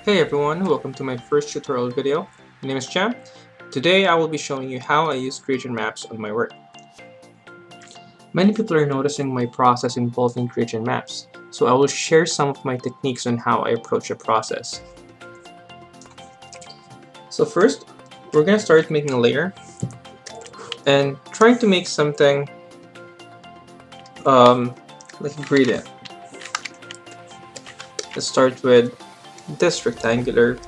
Hey everyone, welcome to my first tutorial video. My name is Cham. Today I will be showing you how I use gradient maps on my work. Many people are noticing my process involving gradient maps, so I will share some of my techniques on how I approach the process. So first, we're going to start making a layer and trying to make something like a gradient. Let's start with this rectangular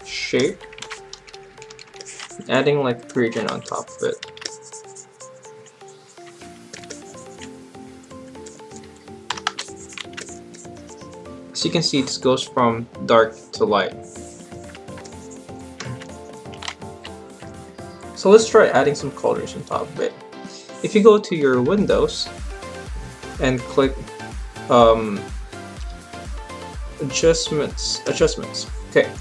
shape, adding like a gradient on top of it. As you can see, this goes from dark to light. So let's try adding some colors on top of it. If you go to your windows and click adjustments. Okay,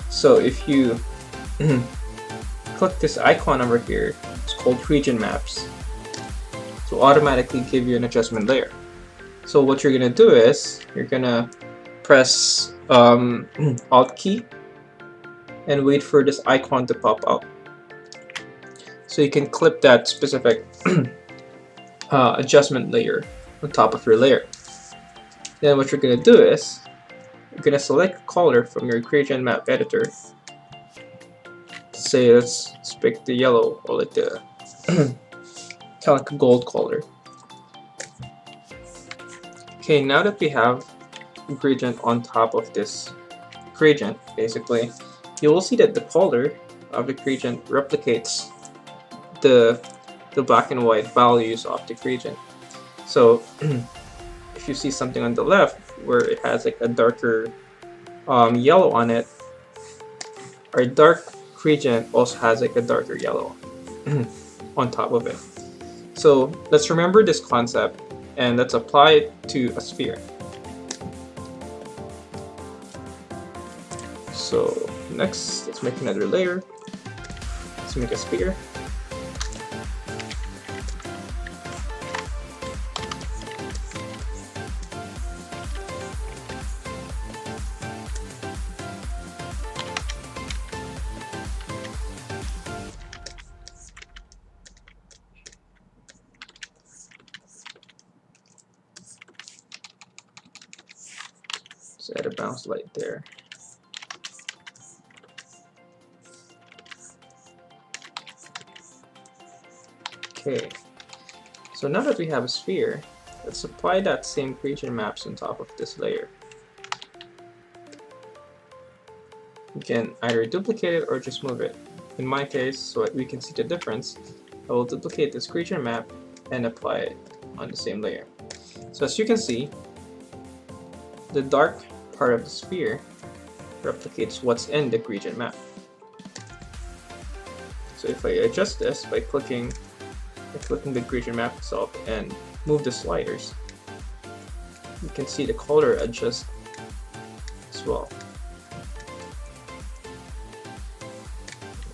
so if you click this icon over here, it's called gradient maps. So automatically give you an adjustment layer. So what you're gonna do is you're gonna press Alt key and wait for this icon to pop up. So you can clip that specific adjustment layer on top of your layer. Then what you're going to do is you're going to select a color from your gradient map editor. Say let's pick the yellow or like the kind of like a gold color. Okay, now that we have a gradient on top of this gradient, basically, you will see that the color of the gradient replicates the black and white values of the gradient. So if you see something on the left where it has like a darker yellow on it, our dark gradient also has like a darker yellow on top of it. So let's remember this concept and let's apply it to a sphere. So next, let's make another layer. Let's make a sphere. Let's add a bounce light there. Okay, so now that we have a sphere, let's apply that same gradient maps on top of this layer. You can either duplicate it or just move it. In my case, so that we can see the difference, I will duplicate this gradient map and apply it on the same layer. So as you can see, the dark part of the sphere replicates what's in the gradient map. So if I adjust this by clicking the gradient map itself and move the sliders, you can see the color adjust as well.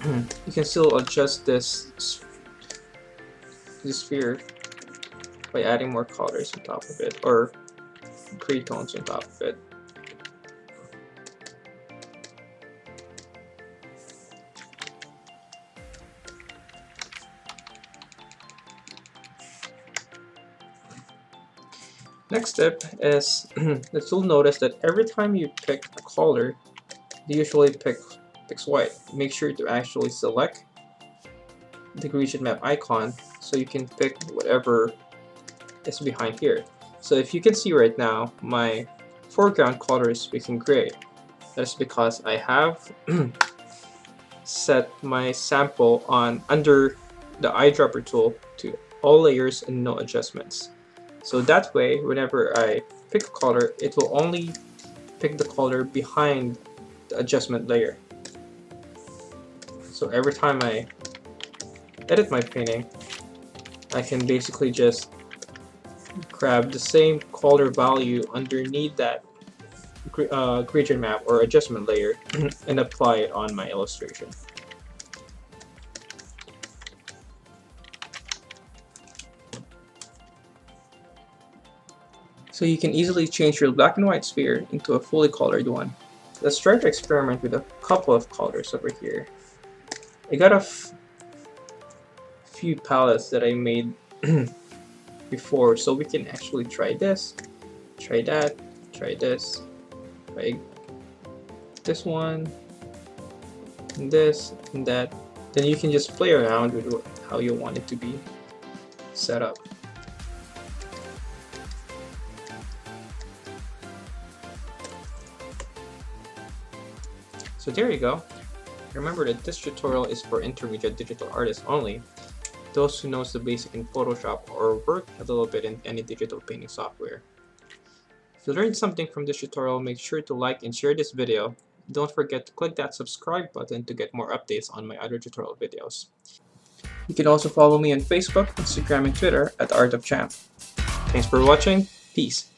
You can still adjust this sphere by adding more colors on top of it or gray tones on top of it. Next step is that you'll notice that every time you pick a color, you usually picks white. Make sure to actually select the gradient map icon so you can pick whatever is behind here. So if you can see right now, my foreground color is speaking gray. That's because I have set my sample on under the eyedropper tool to all layers and no adjustments. So that way, whenever I pick a color, it will only pick the color behind the adjustment layer. So every time I edit my painting, I can basically just grab the same color value underneath that gradient map or adjustment layer and apply it on my illustration. So you can easily change your black and white sphere into a fully colored one. Let's try to experiment with a couple of colors over here. I got a few palettes that I made before, so we can actually try this, try that, try this, try this one, and this, and that. Then you can just play around with how you want it to be set up. So there you go. Remember that this tutorial is for intermediate digital artists only, those who knows the basic in Photoshop or work a little bit in any digital painting software. If you learned something from this tutorial, make sure to like and share this video. Don't forget to click that subscribe button to get more updates on my other tutorial videos. You can also follow me on Facebook, Instagram, and Twitter at Art of Champ. Thanks for watching. Peace.